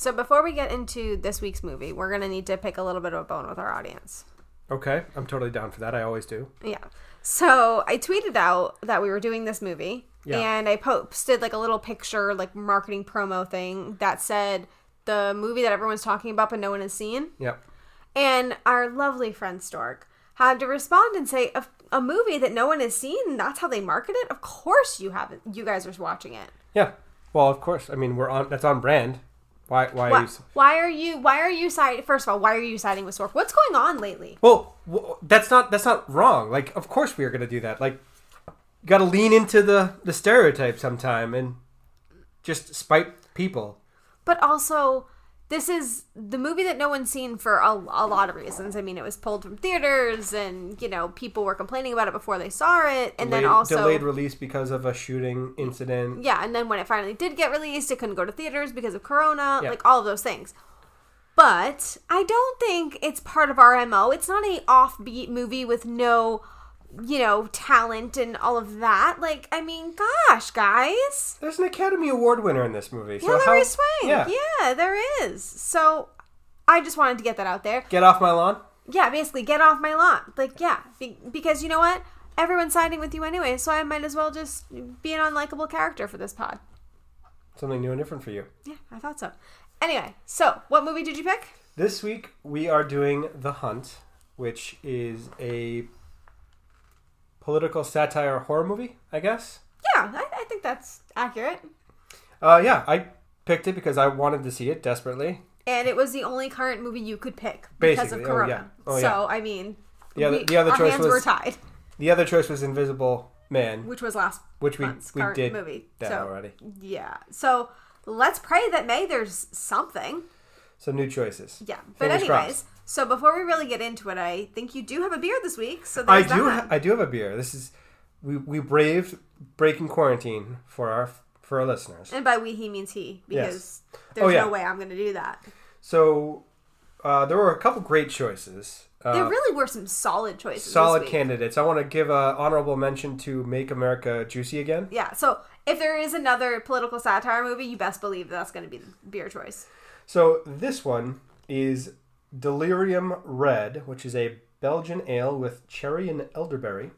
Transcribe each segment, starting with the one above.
So before we get into this week's movie, we're going to need to pick a little bit of a bone with our audience. Okay, I'm totally down for that. I always do. Yeah. So I tweeted out that we were doing this movie, and I posted like a little picture, like marketing promo thing that said the movie that everyone's talking about but no one has seen. Yep. And our lovely friend Stork had to respond and say, a movie that no one has seen, that's how they market it? Of course you haven't. You guys are watching it. Yeah. Well, of course. I mean, that's on brand. Why are you siding? First of all, why are you siding with Stork? What's going on lately? Well, that's not wrong. Like, of course we are going to do that. Like, you got to lean into the stereotype sometime and just spite people. But also, this is the movie that no one's seen for a lot of reasons. I mean, it was pulled from theaters, and people were complaining about it before they saw it, and then also delayed release because of a shooting incident. Yeah, and then when it finally did get released, it couldn't go to theaters because of Corona, like all of those things. But I don't think it's part of our MO. It's not a offbeat movie with no, talent and all of that. Like, I mean, gosh, guys. There's an Academy Award winner in this movie. Yeah, Hilary Swank. Yeah, there is. So I just wanted to get that out there. Get off my lawn? Yeah, basically, get off my lawn. Like, yeah, because you know what? Everyone's siding with you anyway, so I might as well just be an unlikable character for this pod. Something new and different for you. Yeah, I thought so. Anyway, so what movie did you pick? This week we are doing The Hunt, which is a political satire horror movie, I guess. Yeah, I think that's accurate. Yeah, I picked it because I wanted to see it desperately. And it was the only current movie you could pick because of Corona. So, I mean, the other our choice hands were tied. The other choice was Invisible Man. Which was last month's we current did movie. that already. Yeah. So, let's pray that there's something. So, new choices. Yeah. But Fingers anyways, crossed. So before we really get into it, I think you do have a beer this week. So I do have a beer. This is we braved breaking quarantine for our listeners. And by we, he means he, because there's no way I'm going to do that. So there were a couple great choices. There really were some solid choices. Solid candidates. I want to give an honorable mention to Make America Juicy Again. Yeah. So if there is another political satire movie, you best believe that's going to be the beer choice. So this one is Delirium Red, which is a Belgian ale with cherry and elderberry.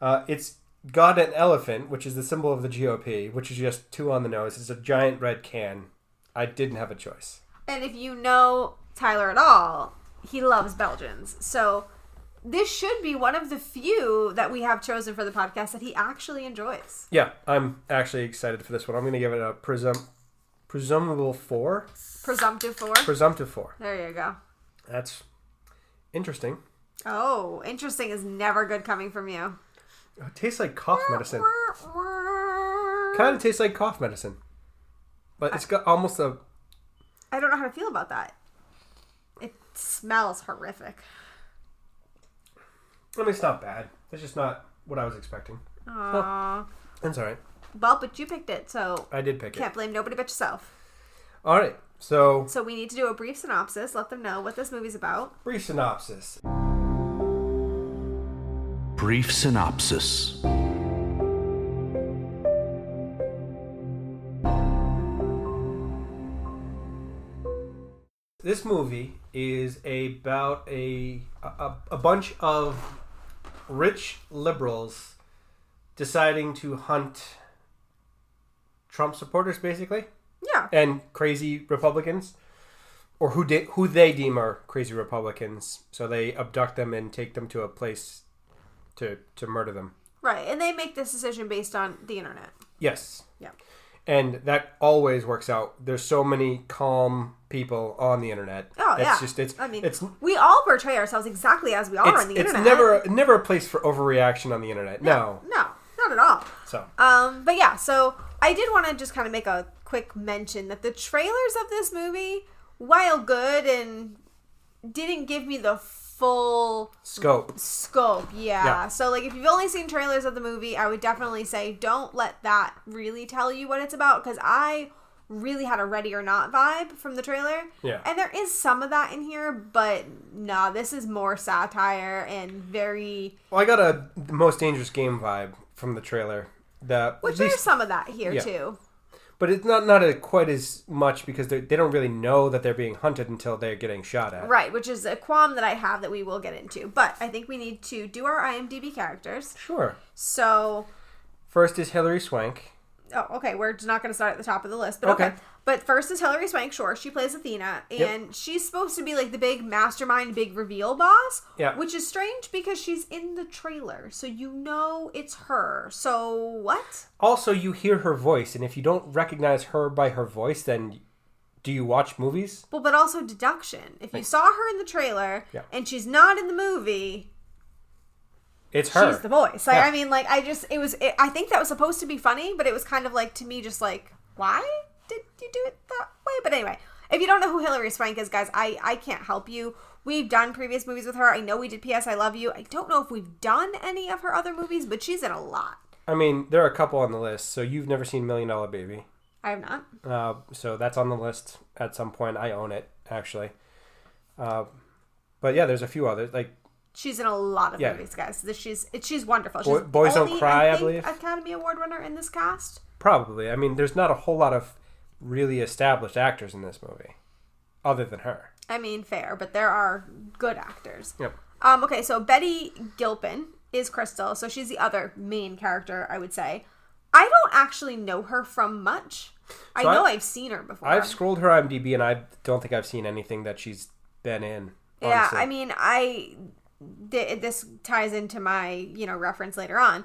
It's got an elephant, which is the symbol of the GOP, which is just too on the nose. It's a giant red can. I didn't have a choice. And if you know Tyler at all, he loves Belgians. So this should be one of the few that we have chosen for the podcast that he actually enjoys. Yeah, I'm actually excited for this one. I'm going to give it a presumptive 4. Presumptive 4? Presumptive 4. There you go. That's interesting. Oh, interesting is never good coming from you. It tastes like cough medicine. Kind of tastes like cough medicine. But it's got almost a... I don't know how to feel about that. It smells horrific. I mean, it's not bad. It's just not what I was expecting. Aww. Well, that's all right. Well, but you picked it, so... I did pick it. Can't blame nobody but yourself. All right, so... So we need to do a brief synopsis. Let them know what this movie's about. Brief synopsis. Brief synopsis. This movie is about a bunch of rich liberals deciding to hunt Trump supporters, basically. Yeah. And crazy Republicans, or who they deem are crazy Republicans. So they abduct them and take them to a place to murder them. Right, and they make this decision based on the internet. Yes. Yeah. And that always works out. There's so many calm people on the internet. Oh, yeah. We all portray ourselves exactly as we are on the internet. It's never a place for overreaction on the internet. No, not at all. So, but yeah, so I did want to just kind of make a quick mention that the trailers of this movie, while good and didn't give me the full scope. Yeah. So like if you've only seen trailers of the movie, I would definitely say don't let that really tell you what it's about, because I really had a Ready or Not vibe from the trailer. Yeah. And there is some of that in here, but no, this is more satire and very... Well, I got a Most Dangerous Game vibe from the trailer. Which there's some of that here too. But it's not quite as much because they don't really know that they're being hunted until they're getting shot at. Right, which is a qualm that I have that we will get into. But I think we need to do our IMDb characters. Sure. So... First is Hilary Swank. Oh, okay. We're just not going to start at the top of the list. But okay. But first is Hilary Swank, sure. She plays Athena. And she's supposed to be like the big mastermind, big reveal boss. Yeah. Which is strange because she's in the trailer. So you know it's her. So what? Also, you hear her voice. And if you don't recognize her by her voice, then do you watch movies? Well, but also deduction. If you saw her in the trailer and she's not in the movie... It's her. She's the voice. Like, I mean, like, I think that was supposed to be funny, but it was kind of like, to me, just like, why did you do it that way? But anyway, if you don't know who Hilary Swank is, guys, I can't help you. We've done previous movies with her. I know we did P.S. I Love You. I don't know if we've done any of her other movies, but she's in a lot. I mean, there are a couple on the list. So you've never seen $1 Million Baby. I have not. So that's on the list at some point. I own it, actually. But yeah, there's a few others. Like, she's in a lot of movies, guys. She's wonderful. She's Boys Don't Cry, I believe. Academy Award winner in this cast. Probably. I mean, there's not a whole lot of really established actors in this movie, other than her. I mean, fair, but there are good actors. Yep. Okay, so Betty Gilpin is Crystal, so she's the other main character, I would say. I don't actually know her from much. I know I've seen her before. I've scrolled her IMDb, and I don't think I've seen anything that she's been in. Honestly. Yeah, I mean, this ties into my, reference later on.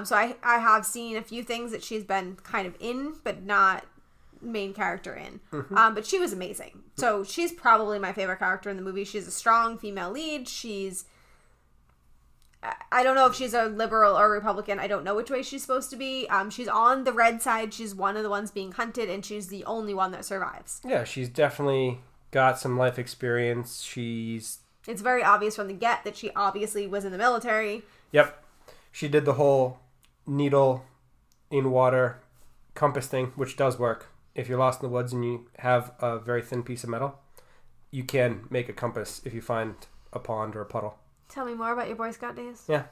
So I have seen a few things that she's been kind of in, but not main character in. Mm-hmm. But she was amazing. So she's probably my favorite character in the movie. She's a strong female lead. I don't know if she's a liberal or Republican. I don't know which way she's supposed to be. She's on the red side. She's one of the ones being hunted, and she's the only one that survives. Yeah, she's definitely got some life experience. It's very obvious from the get that she obviously was in the military. Yep. She did the whole needle in water compass thing, which does work. If you're lost in the woods and you have a very thin piece of metal, you can make a compass if you find a pond or a puddle. Tell me more about your Boy Scout days. Yeah.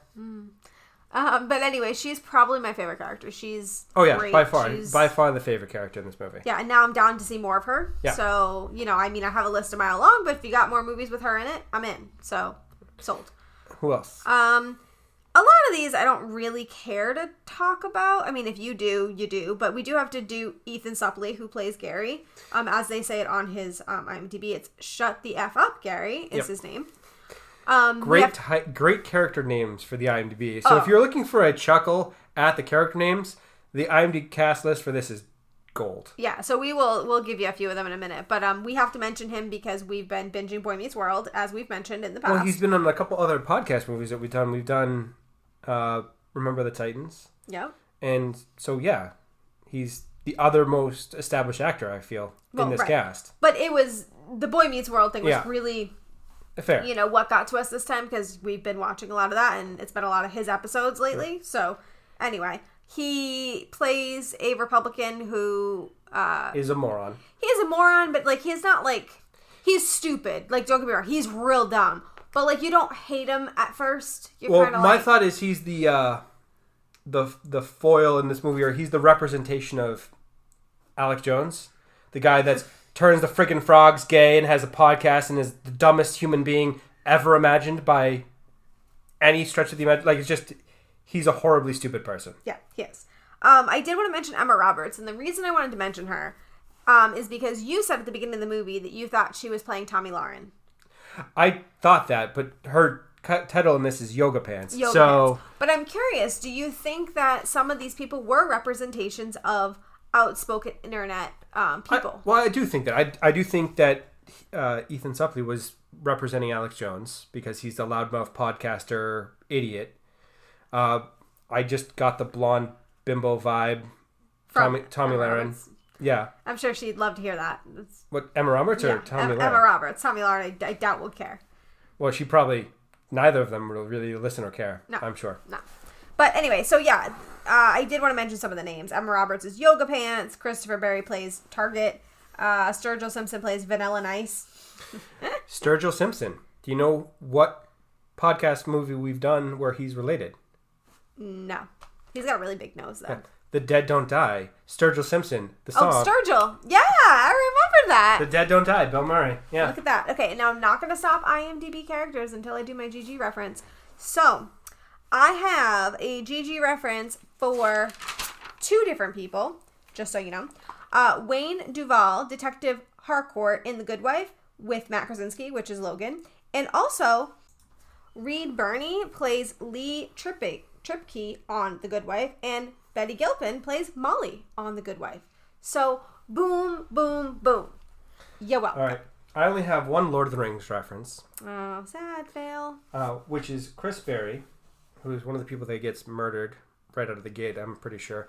But anyway, she's probably my favorite character. She's great. By far the favorite character in this movie. Yeah, and now I'm down to see more of her. Yeah. So, I have a list a mile long, but if you got more movies with her in it, I'm in. So, sold. Who else? A lot of these I don't really care to talk about. I mean, if you do, you do. But we do have to do Ethan Suplee, who plays Gary. As they say it on his IMDb, it's Shut the F Up, Gary is his name. Great character names for the IMDb. So if you're looking for a chuckle at the character names, the IMDb cast list for this is gold. Yeah, so we'll give you a few of them in a minute, but we have to mention him because we've been binging Boy Meets World, as we've mentioned in the past. Well, he's been on a couple other podcast movies that we've done. We've done Remember the Titans. Yeah. And so he's the other most established actor, I feel, in this cast. But it was the Boy Meets World thing was really fair. What got to us this time, because we've been watching a lot of that, and it's been a lot of his episodes lately. Yeah. So anyway, he plays a Republican who is a moron. He is a moron, but he's not he's stupid. Don't get me wrong, he's real dumb. But you don't hate him at first. You're my thought is he's the foil in this movie, or he's the representation of Alex Jones, the guy that turns the friggin' frogs gay and has a podcast and is the dumbest human being ever imagined by any stretch of the imagination. He's a horribly stupid person. Yeah, he is. I did want to mention Emma Roberts, and the reason I wanted to mention her is because you said at the beginning of the movie that you thought she was playing Tomi Lahren. I thought that, but her title in this is Yoga Pants. Pants. But I'm curious, do you think that some of these people were representations of outspoken internet people? I do think that. I do think that Ethan Suplee was representing Alex Jones because he's the loudmouth podcaster idiot. I just got the blonde bimbo vibe from Tomi Lahren. Yeah. I'm sure she'd love to hear that. What, Emma Roberts or Tomi Lahren? Emma Roberts. Tomi Lahren, I doubt will care. Well, she probably, neither of them will really listen or care. No. I'm sure. No. But anyway, so yeah, I did want to mention some of the names. Emma Roberts is Yoga Pants. Christopher Berry plays Target. Sturgill Simpson plays Vanilla Nice. Sturgill Simpson. Do you know what podcast movie we've done where he's related? No. He's got a really big nose, though. Yeah. The Dead Don't Die. Sturgill Simpson, the song. Oh, Sturgill. Yeah, I remember that. The Dead Don't Die, Bill Murray. Yeah. Look at that. Okay, now I'm not going to stop IMDb characters until I do my GG reference. So, I have a GG reference for 2 different people, just so you know. Wayne Duvall, Detective Harcourt in The Good Wife with Matt Krasinski, which is Logan. And also, Reed Birney plays Lee Tripke on The Good Wife, and Betty Gilpin plays Molly on The Good Wife. So, boom, boom, boom. You're welcome. All right. I only have one Lord of the Rings reference. Oh, sad fail. Which is Chris Berry, who is one of the people that gets murdered right out of the gate, I'm pretty sure,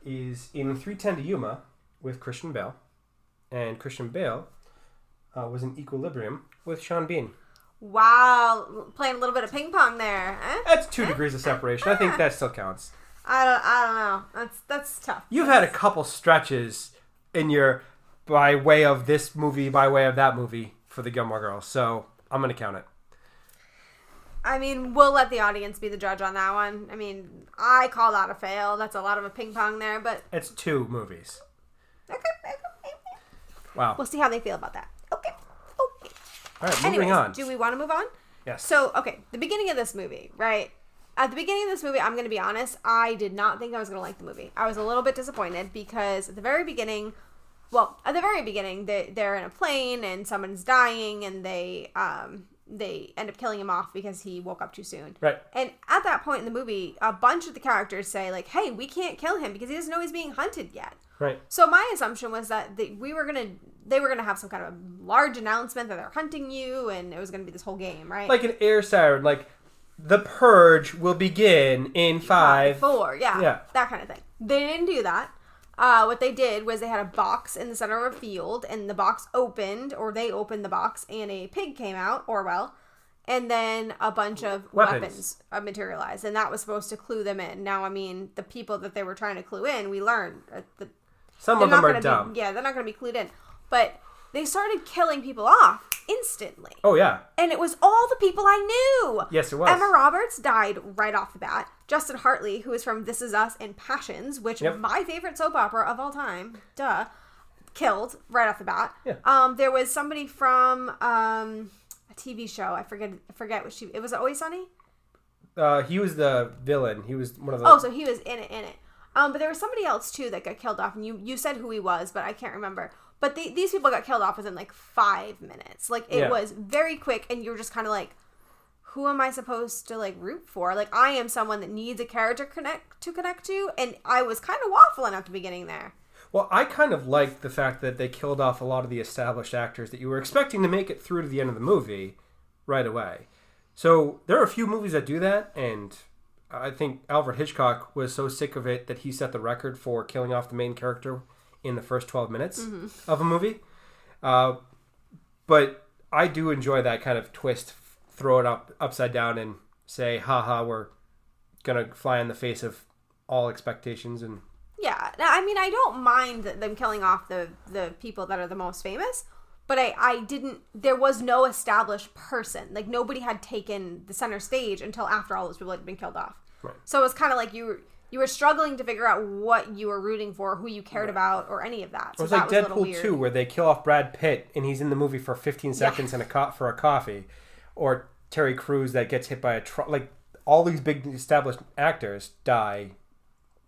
is in 3:10 to Yuma with Christian Bale. And Christian Bale was in Equilibrium with Sean Bean. Wow. Playing a little bit of ping pong there. That's 2 degrees of separation. I think that still counts. I don't know. That's tough. You've had a couple stretches in your by way of this movie, by way of that movie for the Gilmore Girls, so I'm going to count it. I mean, we'll let the audience be the judge on that one. I mean, I call that a fail. That's a lot of a ping pong there, but... It's 2 movies. Okay. Wow. We'll see how they feel about that. Okay. All right, moving on. Do we want to move on? Yes. So, okay, the beginning of this movie, right? At the beginning of this movie, I'm going to be honest, I did not think I was going to like the movie. I was a little bit disappointed because at the very beginning, they're in a plane and someone's dying and they end up killing him off because he woke up too soon. Right. And at that point in the movie, a bunch of the characters say, like, hey, we can't kill him because he doesn't know he's being hunted yet. Right. So my assumption was that they were gonna have some kind of large announcement that they're hunting you, and it was gonna be this whole game, right? Like an air siren, like the purge will begin in 5, 4, yeah, that kind of thing. They didn't do that. What they did was they had a box in the center of a field, and the box opened, or they opened the box, and a pig came out, Orwell, and then a bunch of weapons materialized, and that was supposed to clue them in. Now, I mean, the people that they were trying to clue in, we learned that some of them are dumb. They're not going to be clued in. But they started killing people off instantly. Oh, yeah. And it was all the people I knew. Yes, it was. Emma Roberts died right off the bat. Justin Hartley, who is from This Is Us and Passions, which is my favorite soap opera of all time, killed right off the bat. Yeah. There was somebody from a TV show. I forget what it was. Always Sunny? He was the villain. He was one of the... Oh, so he was in it. But there was somebody else, too, that got killed off. And you said who he was, but I can't remember. But these people got killed off within, 5 minutes. It was very quick, and you were just kind of like, who am I supposed to, root for? I am someone that needs a character to connect to, and I was kind of waffling at the beginning there. Well, I kind of liked the fact that they killed off a lot of the established actors that you were expecting to make it through to the end of the movie right away. So there are a few movies that do that, and I think Alfred Hitchcock was so sick of it that he set the record for killing off the main character in the first 12 minutes of a movie. But I do enjoy that kind of twist, throw it upside down and say, haha, we're going to fly in the face of all expectations. And yeah, I mean, I don't mind them killing off the people that are the most famous, but I didn't, there was no established person. Nobody had taken the center stage until after all those people had been killed off. Right. So it was kind of like you were struggling to figure out what you were rooting for, who you cared about, or any of that. So it was like Deadpool 2, where they kill off Brad Pitt, and he's in the movie for 15 seconds for a coffee. Or Terry Crews that gets hit by a truck. All these big established actors die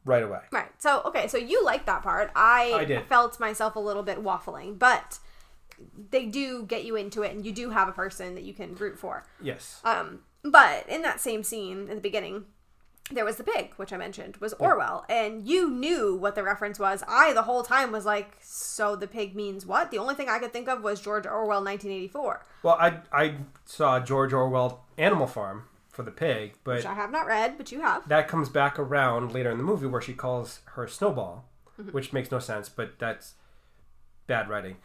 right away. Right. So, okay, so you liked that part. I did. Felt myself a little bit waffling, but they do get you into it, and you do have a person that you can root for. Yes. But in that same scene in the beginning, there was the pig, which I mentioned, was Orwell. And you knew what the reference was. I, the whole time, was like, so the pig means what? The only thing I could think of was George Orwell, 1984. Well, I saw George Orwell Animal Farm for the pig, but... Which I have not read, but you have. That comes back around later in the movie where she calls her Snowball, which makes no sense, but that's bad writing.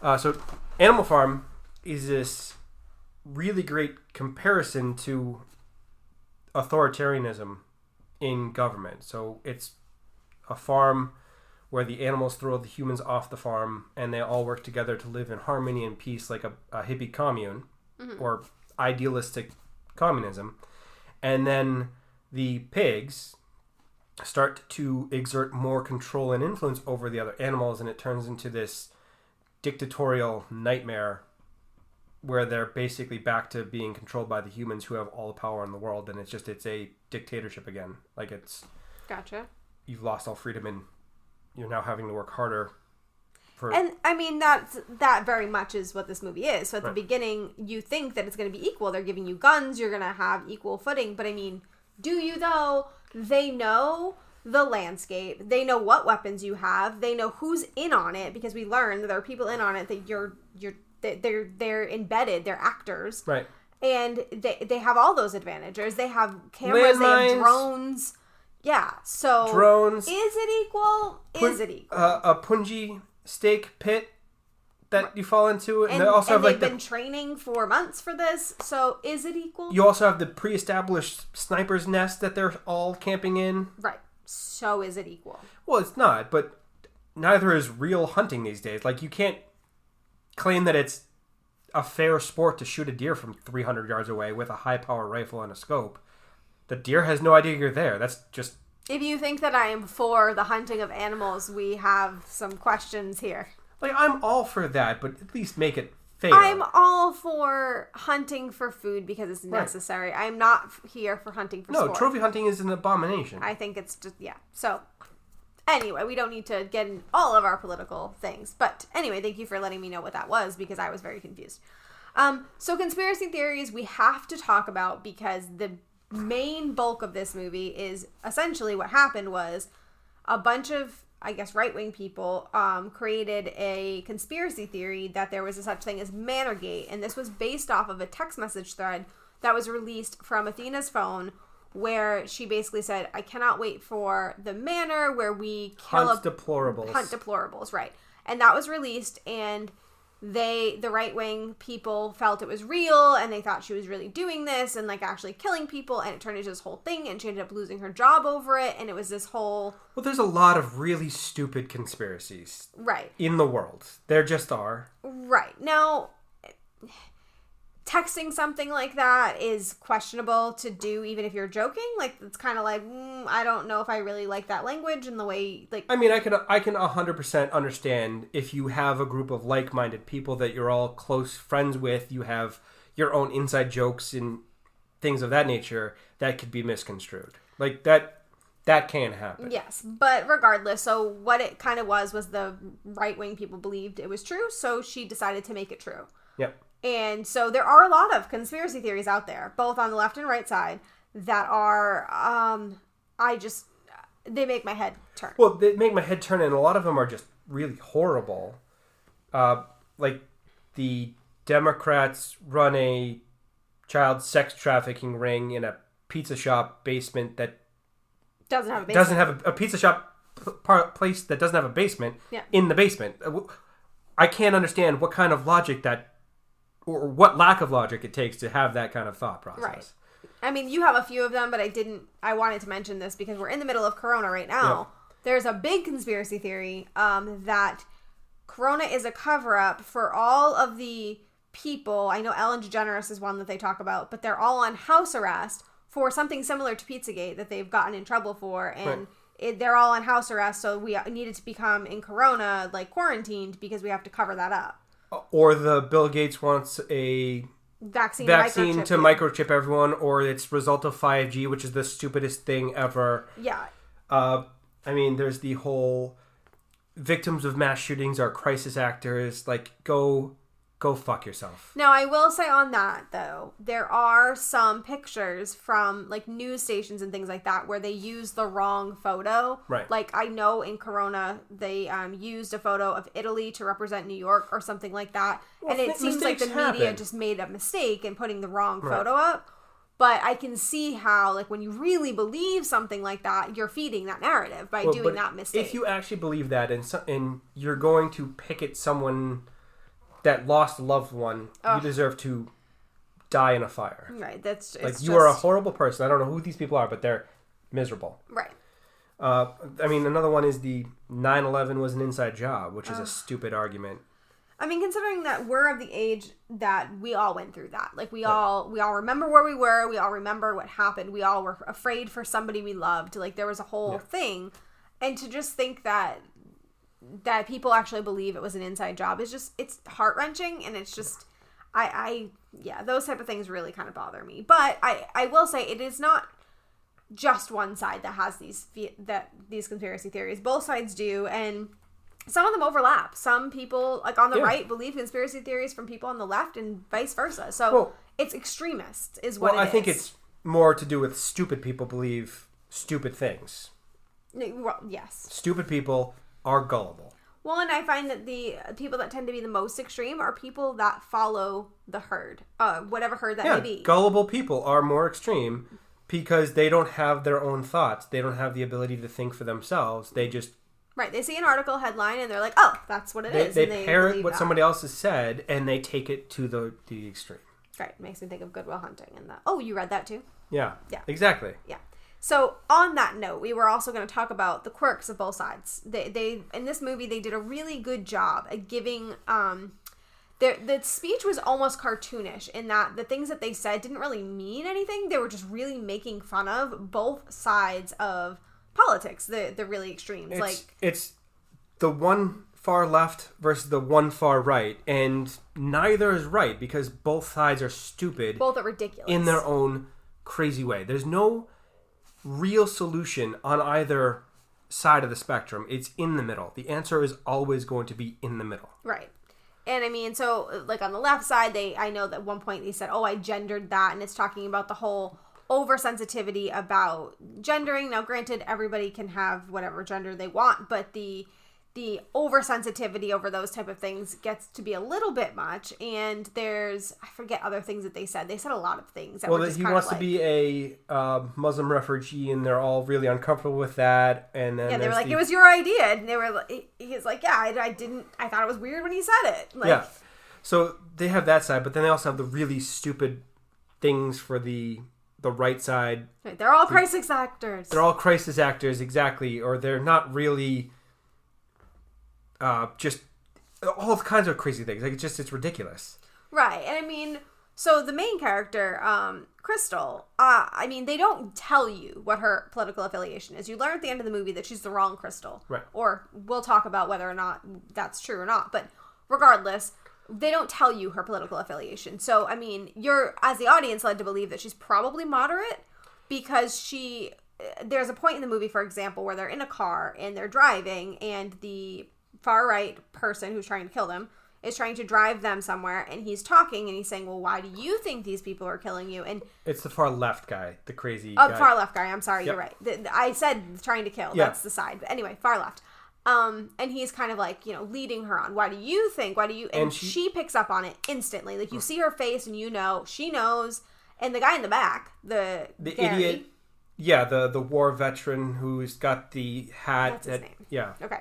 So Animal Farm is this really great comparison to authoritarianism in government. So it's a farm where the animals throw the humans off the farm and they all work together to live in harmony and peace, like a hippie commune or idealistic communism. And then the pigs start to exert more control and influence over the other animals, and it turns into this dictatorial nightmare where they're basically back to being controlled by the humans who have all the power in the world, and it's a dictatorship again. Like, it's... Gotcha. You've lost all freedom, and you're now having to work harder for... And, I mean, that very much is what this movie is. So at the beginning, you think that it's going to be equal. They're giving you guns. You're going to have equal footing. But, I mean, do you, though? They know the landscape. They know what weapons you have. They know who's in on it, because we learn that there are people in on it that they're embedded. They're actors. Right. And they have all those advantages. They have cameras. They have drones. Yeah. So drones. Is it equal? Is it equal? A punji steak pit that you fall into, and they also have they've been training for months for this. So is it equal? You also have the pre-established sniper's nest that they're all camping in. Right. So is it equal? Well, it's not, but neither is real hunting these days. Like, you can't claim that it's a fair sport to shoot a deer from 300 yards away with a high-power rifle and a scope. The deer has no idea you're there. That's just... If you think that I am for the hunting of animals, we have some questions here. Like, I'm all for that, but at least make it fair. I'm all for hunting for food because it's necessary. Right. I'm not here for hunting for sport. No, trophy hunting is an abomination. I think it's just, yeah. So, anyway, we don't need to get in all of our political things. But, anyway, thank you for letting me know what that was, because I was very confused. So, conspiracy theories we have to talk about, because the main bulk of this movie is essentially what happened was a bunch of, I guess, right-wing people created a conspiracy theory that there was a such thing as Manorgate, and this was based off of a text message thread that was released from Athena's phone, where she basically said, I cannot wait for the manor where we kill... Hunt deplorables. Hunt deplorables, right. And that was released, and the right-wing people felt it was real, and they thought she was really doing this and, like, actually killing people, and it turned into this whole thing, and she ended up losing her job over it, and it was this whole... Well, there's a lot of really stupid conspiracies. Right. In the world. There just are. Right. Now, texting something like that is questionable to do, even if you're joking. Like, it's kind of like, I don't know if I really like that language and the way, like... I mean, I can 100% understand if you have a group of like-minded people that you're all close friends with, you have your own inside jokes and things of that nature, that could be misconstrued. Like, that can happen. Yes, but regardless, so what it kind of was the right-wing people believed it was true, so she decided to make it true. Yep. And so there are a lot of conspiracy theories out there, both on the left and right side, that are, they make my head turn. Well, they make my head turn, and a lot of them are just really horrible. Like, the Democrats run a child sex trafficking ring in a pizza shop basement that doesn't have a basement. Doesn't have a pizza shop place that doesn't have a basement in the basement. I can't understand what kind of logic that... or what lack of logic it takes to have that kind of thought process. Right. I mean, you have a few of them, but I wanted to mention this because we're in the middle of Corona right now. Yep. There's a big conspiracy theory that Corona is a cover-up for all of the people. I know Ellen DeGeneres is one that they talk about, but they're all on house arrest for something similar to Pizzagate that they've gotten in trouble for, and they're all on house arrest, so we needed to become, in Corona, like, quarantined because we have to cover that up. Or the Bill Gates wants a vaccine to microchip everyone, or it's result of 5G, which is the stupidest thing ever. Yeah. I mean, there's the whole victims of mass shootings are crisis actors. Like, go fuck yourself. Now, I will say on that, though, there are some pictures from, like, news stations and things like that where they use the wrong photo. Right. Like, I know in Corona, they used a photo of Italy to represent New York or something like that. Well, and it seems like the media just made a mistake in putting the wrong photo up. But I can see how, like, when you really believe something like that, you're feeding that narrative by doing that mistake. If you actually believe that and you're going to picket someone that lost a loved one, you deserve to die in a fire. Right. You are a horrible person. I don't know who these people are, but they're miserable. Right. I mean, another one is the 9/11 was an inside job, which is a stupid argument. I mean, considering that we're of the age that we all went through that. Like, we all remember where we were. We all remember what happened. We all were afraid for somebody we loved. Like, there was a whole thing. And to just think that people actually believe it was an inside job is just, it's heart-wrenching. And it's just, those type of things really kind of bother me. But I will say it is not just one side that has these conspiracy theories. Both sides do. And some of them overlap. Some people, like on the right, believe conspiracy theories from people on the left and vice versa. So it's extremist is what it is. I think it's more to do with stupid people believe stupid things. Well, yes. Stupid people are gullible. Well, and I find that the people that tend to be the most extreme are people that follow the herd, whatever herd that may be. Gullible people are more extreme because they don't have their own thoughts. They don't have the ability to think for themselves. They just... Right, they see an article headline and they're like, oh, that's what it is. They parrot what somebody else has said and they take it to the extreme. Right, makes me think of Good Will Hunting and that. Oh, you read that too? Yeah, exactly. Yeah. So on that note, we were also going to talk about the quirks of both sides. They in this movie, they did a really good job at giving... the speech was almost cartoonish in that the things that they said didn't really mean anything. They were just really making fun of both sides of politics, the really extremes. It's the one far left versus the one far right, and neither is right because both sides are stupid. Both are ridiculous in their own crazy way. There's no real solution on either side of the spectrum. It's in the middle. The answer is always going to be in the middle. Right. And I mean, so like on the left side, I know that at one point they said, "Oh, I gendered that," and it's talking about the whole oversensitivity about gendering. Now, granted, everybody can have whatever gender they want, but the oversensitivity over those type of things gets to be a little bit much. And I forget other things that they said. They said a lot of things. That were just he wants to be a Muslim refugee, and they're all really uncomfortable with that. And then they were like, "It was your idea," and they were. He's like, "Yeah, I didn't. I thought it was weird when he said it." Yeah. So they have that side, but then they also have the really stupid things for the right side. Right, they're all crisis actors. They're all crisis actors, exactly. Or they're not really just all kinds of crazy things. Like, it's ridiculous. Right. And I mean, so the main character, Crystal, I mean, they don't tell you what her political affiliation is. You learn at the end of the movie that she's the wrong Crystal. Right. Or we'll talk about whether or not that's true or not. But regardless, they don't tell you her political affiliation. So, I mean, you're, as the audience, led to believe that she's probably moderate because there's a point in the movie, for example, where they're in a car and they're driving and the far right person who's trying to kill them is trying to drive them somewhere, and he's talking and he's saying, well, why do you think these people are killing you? And it's the far left guy, the crazy guy. Far left guy. I'm sorry, You're right. I said trying to kill. Yeah. That's the side. But anyway, far left. And he's kind of like, leading her on. Why do you think? And she picks up on it instantly. Like, you see her face and she knows. And the guy in the back, the Gary, idiot. Yeah, the war veteran who's got the hat. That's his name. Yeah. Okay.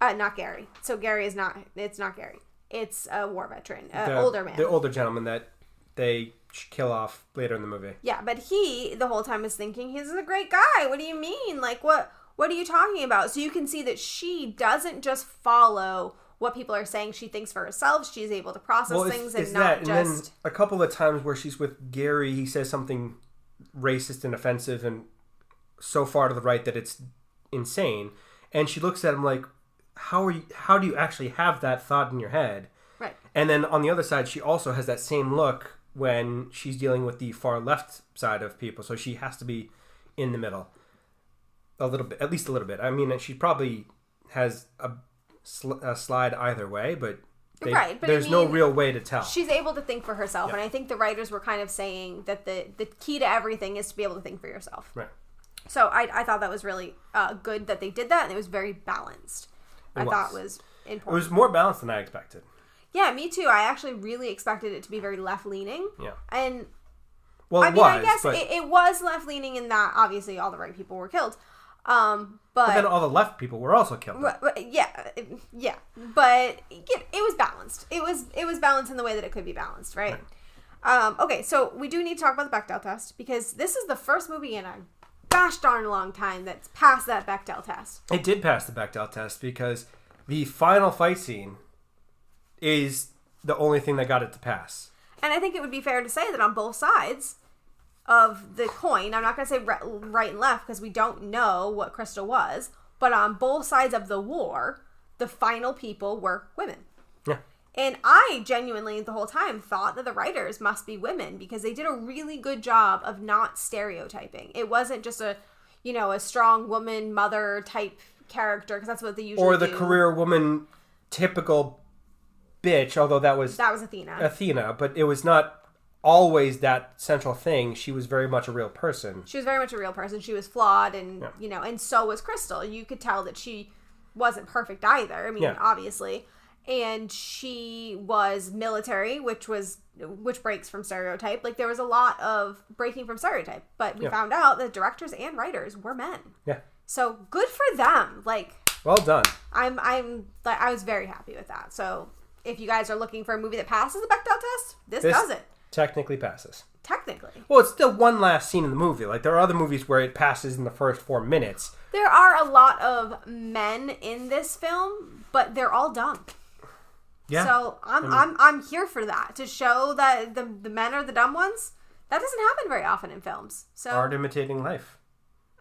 Not Gary. So Gary is not, it's not Gary. It's a war veteran, older man. The older gentleman that they kill off later in the movie. Yeah, but he, the whole time, is thinking, he's a great guy. What do you mean? Like, what are you talking about? So you can see that she doesn't just follow what people are saying. She thinks for herself. She's able to process things and not just... And then a couple of times where she's with Gary, he says something racist and offensive and so far to the right that it's insane. And she looks at him like, how do you actually have that thought in your head? Right. And then on the other side, she also has that same look when she's dealing with the far left side of people. So she has to be in the middle a little bit, at least a little bit. I mean, she probably has a slide either way, but there's no real way to tell. She's able to think for herself. Yeah. And I think the writers were kind of saying that the key to everything is to be able to think for yourself. Right. So I thought that was really good that they did that, and it was very balanced. I thought was important. It was more balanced than I expected. Yeah, me too. I actually really expected it to be very left-leaning. Yeah. And, I guess it was left-leaning in that, obviously, all the right people were killed. But then all the left people were also killed. Yeah. But it was balanced. It was balanced in the way that it could be balanced, right? Okay, so we do need to talk about the Bechdel test, because this is the first movie in a gosh darn long time that's passed that Bechdel test. It did pass the Bechdel test because the final fight scene is the only thing that got it to pass. And I think it would be fair to say that on both sides of the coin, I'm not going to say right and left because we don't know what Crystal was, but on both sides of the war, the final people were women. Yeah. And I genuinely, the whole time, thought that the writers must be women because they did a really good job of not stereotyping. It wasn't just a strong woman, mother type character, because that's what they usually do. Or the career woman, typical bitch, although that was Athena, but it was not always that central thing. She was very much a real person. She was flawed, and and so was Crystal. You could tell that she wasn't perfect either. I mean, obviously. And she was military, which breaks from stereotype. Like, there was a lot of breaking from stereotype, but we found out that directors and writers were men. Yeah. So good for them. Like, well done. I was very happy with that. So if you guys are looking for a movie that passes the Bechdel test, this does it. Technically passes. Technically. Well, it's still one last scene in the movie. Like, there are other movies where it passes in the first 4 minutes. There are a lot of men in this film, but they're all dumb. Yeah. So I'm here for that, to show that the men are the dumb ones. That doesn't happen very often in films. So art imitating life.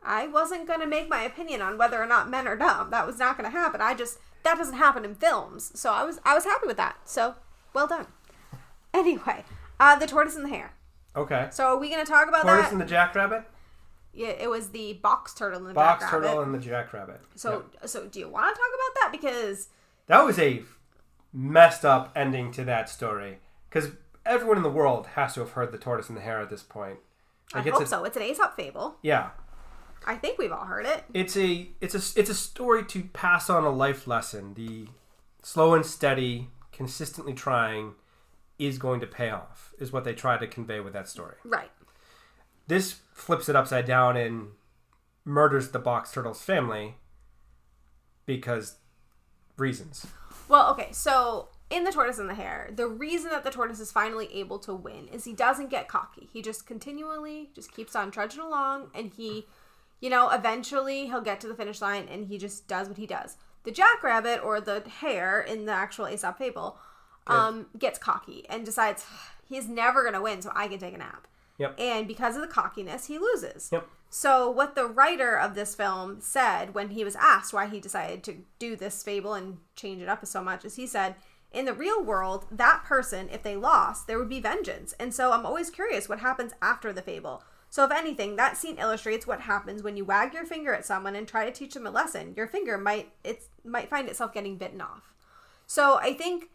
I wasn't going to make my opinion on whether or not men are dumb. That was not going to happen. That doesn't happen in films. So I was happy with that. So well done. Anyway, the tortoise and the hare. Okay. So are we going to talk about Tortoise and the jackrabbit? Yeah, it was the box turtle and the jackrabbit. Box turtle and the jackrabbit. So do you want to talk about that? Because that was a messed up ending to that story, because everyone in the world has to have heard the tortoise and the hare at this point. Like, I hope so. It's an Aesop fable. Yeah, I think we've all heard it. It's a story to pass on a life lesson. The slow and steady, consistently trying is going to pay off, is what they try to convey with that story. Right. This flips it upside down and murders the box turtle's family because reasons. Well, okay, so in The Tortoise and the Hare, the reason that the tortoise is finally able to win is he doesn't get cocky. He just continually just keeps on trudging along, and he, eventually he'll get to the finish line, and he just does what he does. The jackrabbit, or the hare in the actual Aesop fable, gets cocky and decides he's never going to win, so I can take a nap. Yep. And because of the cockiness, he loses. Yep. So what the writer of this film said when he was asked why he decided to do this fable and change it up so much is he said, in the real world, that person, if they lost, there would be vengeance. And so I'm always curious what happens after the fable. So if anything, that scene illustrates what happens when you wag your finger at someone and try to teach them a lesson. Your finger might find itself getting bitten off. So I think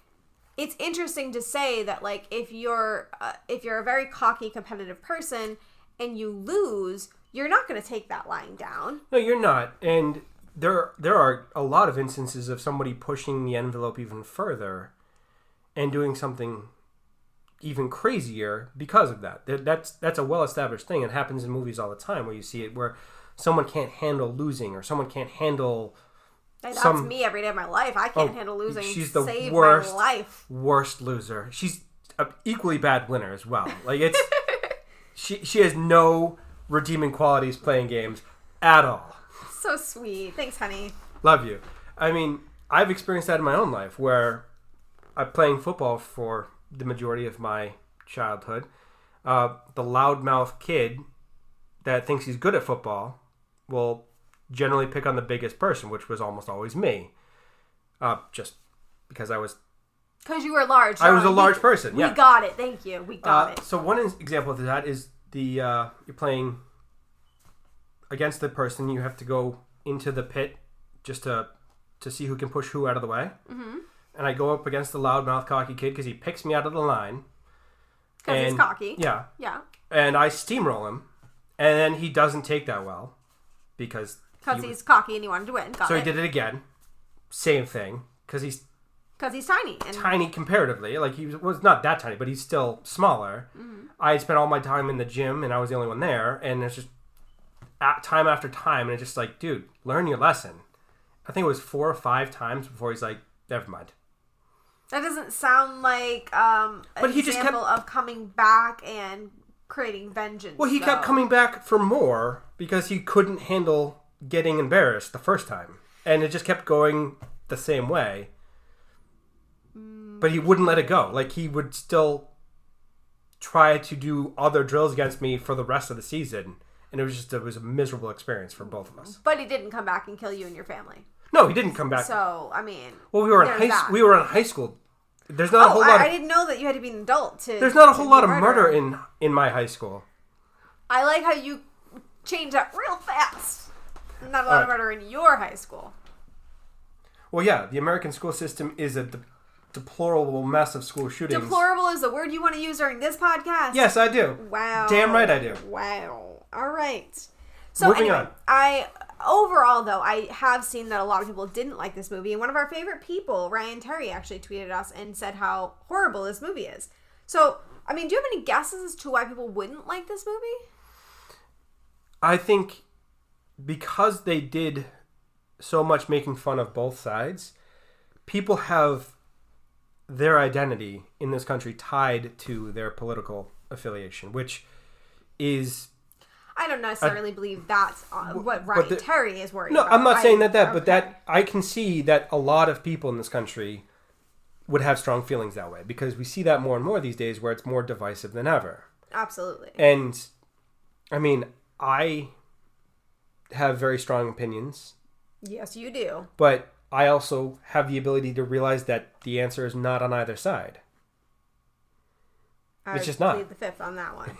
it's interesting to say that, like, if you're a very cocky, competitive person and you lose, you're not going to take that lying down. No, you're not. And there are a lot of instances of somebody pushing the envelope even further and doing something even crazier because of that. That's a well-established thing. It happens in movies all the time where you see it, where someone can't handle losing, or someone can't handle... That's me every day of my life. I can't handle losing. She's the worst loser. She's an equally bad winner as well. Like, it's she has no redeeming qualities playing games at all. So sweet. Thanks, honey. Love you. I mean, I've experienced that in my own life, where I'm playing football for the majority of my childhood. The loudmouth kid that thinks he's good at football will generally pick on the biggest person, which was almost always me. Just because I was... Because you were large. I was a large person, yeah. We got it. Thank you. We got it. So one example of that is you're playing against the person. You have to go into the pit just to see who can push who out of the way. Mm-hmm. And I go up against the loudmouth cocky kid because he picks me out of the line. Because he's cocky. Yeah. Yeah. And I steamroll him. And then he doesn't take that well. Because he's cocky and he wanted to win. He did it again. Same thing. Because he's tiny. Tiny comparatively. Like, he was not that tiny, but he's still smaller. Mm-hmm. I spent all my time in the gym, and I was the only one there. And it's just time after time. And it's just like, dude, learn your lesson. I think it was 4 or 5 times before he's like, never mind. That doesn't sound like an example of coming back and creating vengeance. Well, he kept coming back for more because he couldn't handle getting embarrassed the first time. And it just kept going the same way. But But he wouldn't let it go. Like, he would still try to do other drills against me for the rest of the season. And it was a miserable experience for both of us. But he didn't come back and kill you and your family. No, he didn't come back. So, I mean... Well, we were in high school. There's not a whole lot I didn't know that you had to be an adult to... There's not a whole lot of murder in my high school. I like how you change that real fast. Not a lot of murder in your high school. Well, yeah, the American school system is a deplorable mess of school shootings. Deplorable is the word you want to use during this podcast? Yes, I do. Wow. Damn right I do. Wow. All right. So Moving on. Overall, though, I have seen that a lot of people didn't like this movie. And one of our favorite people, Ryan Terry, actually tweeted us and said how horrible this movie is. So, I mean, do you have any guesses as to why people wouldn't like this movie? I think because they did so much making fun of both sides, people have their identity in this country tied to their political affiliation, which is... I don't necessarily believe that's what Ryan Terry is worried about. No, I'm not saying that, but that I can see that a lot of people in this country would have strong feelings that way, because we see that more and more these days where it's more divisive than ever. Absolutely. And, I mean, I have very strong opinions. Yes, you do. But I also have the ability to realize that the answer is not on either side. It's just not. I plead the fifth on that one.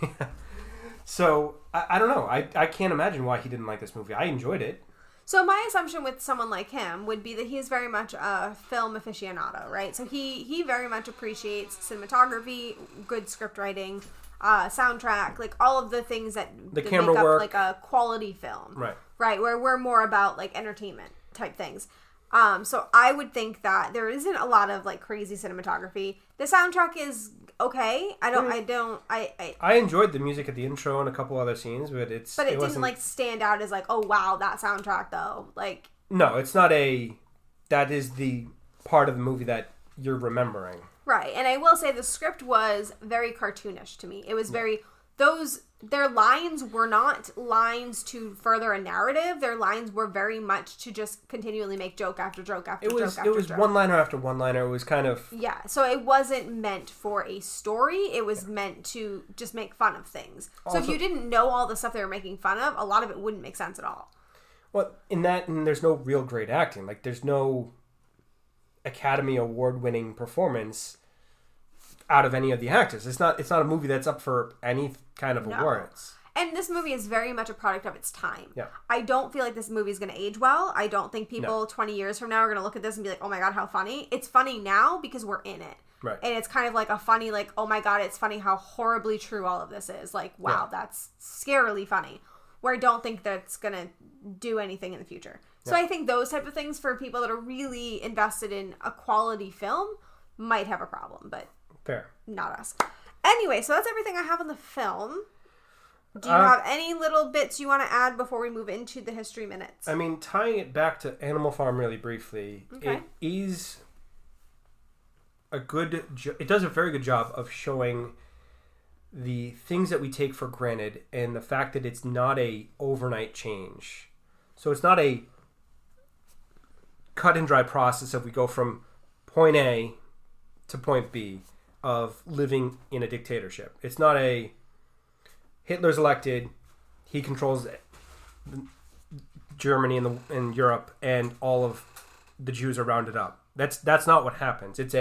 So, I don't know. I can't imagine why he didn't like this movie. I enjoyed it. So my assumption with someone like him would be that he is very much a film aficionado, right? So he very much appreciates cinematography, good script writing, soundtrack, like all of the things that camera make work, up like a quality film. Right, where we're more about like entertainment type things. So I would think that there isn't a lot of like crazy cinematography. The soundtrack is okay. I enjoyed the music at the intro and a couple other scenes, but it didn't like stand out as like, oh wow, that soundtrack though. Like, no, it's not that is the part of the movie that you're remembering. Right. And I will say the script was very cartoonish to me. It was very their lines were not lines to further a narrative. Their lines were very much to just continually make joke after joke after joke after joke. It was one-liner after one-liner. It was kind of... Yeah, so it wasn't meant for a story. It was meant to just make fun of things. Also, so if you didn't know all the stuff they were making fun of, a lot of it wouldn't make sense at all. Well, and there's no real great acting. Like, there's no Academy Award-winning performance out of any of the actors. It's not a movie that's up for any kind of awards. And this movie is very much a product of its time. Yeah. I don't feel like this movie is going to age well. I don't think people 20 years from now are going to look at this and be like, oh my God, how funny. It's funny now because we're in it. Right. And it's kind of like a funny, like, oh my God, it's funny how horribly true all of this is. Like, wow, that's scarily funny. Where I don't think that's going to do anything in the future. So I think those type of things for people that are really invested in a quality film might have a problem, but... Fair. Not us. Anyway, so that's everything I have on the film. Do you have any little bits you want to add before we move into the history minutes? I mean, tying it back to Animal Farm really briefly, it is it does a very good job of showing the things that we take for granted and the fact that it's not a overnight change. So it's not a cut and dry process if we go from point A to point B of living in a dictatorship. It's not a Hitler's elected, he controls Germany and Europe, and all of the Jews are rounded up. That's not what happens. It's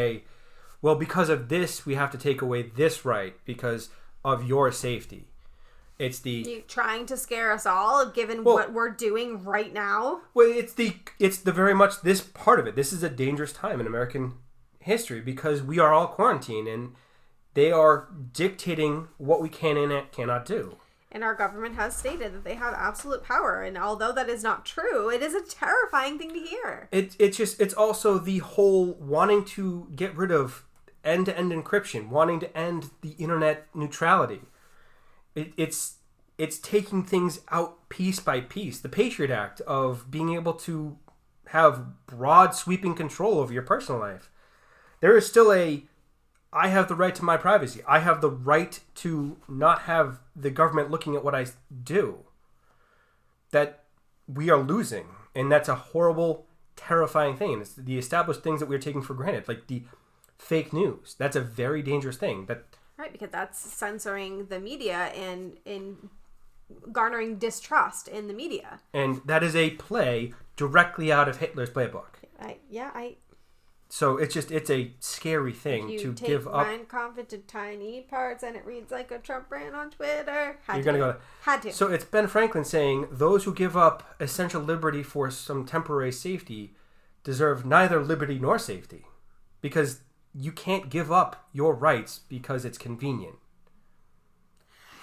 because of this, we have to take away this right because of your safety. It's you trying to scare us all, given what we're doing right now. Well, it's the very much this part of it. This is a dangerous time in American history because we are all quarantined and they are dictating what we can and cannot do. And our government has stated that they have absolute power. And although that is not true, it is a terrifying thing to hear. It's also the whole wanting to get rid of end-to-end encryption, wanting to end the internet neutrality. It's taking things out piece by piece. The Patriot Act of being able to have broad sweeping control over your personal life. There is still I have the right to my privacy. I have the right to not have the government looking at what I do. That we are losing. And that's a horrible, terrifying thing. It's the established things that we're taking for granted. Like the fake news. That's a very dangerous thing. Right, because that's censoring the media and garnering distrust in the media. And that is a play directly out of Hitler's playbook. So it's a scary thing to give up. Mein Kampf into tiny parts and it reads like a Trump rant on Twitter. Had to. So it's Ben Franklin saying those who give up essential liberty for some temporary safety deserve neither liberty nor safety, because you can't give up your rights because it's convenient.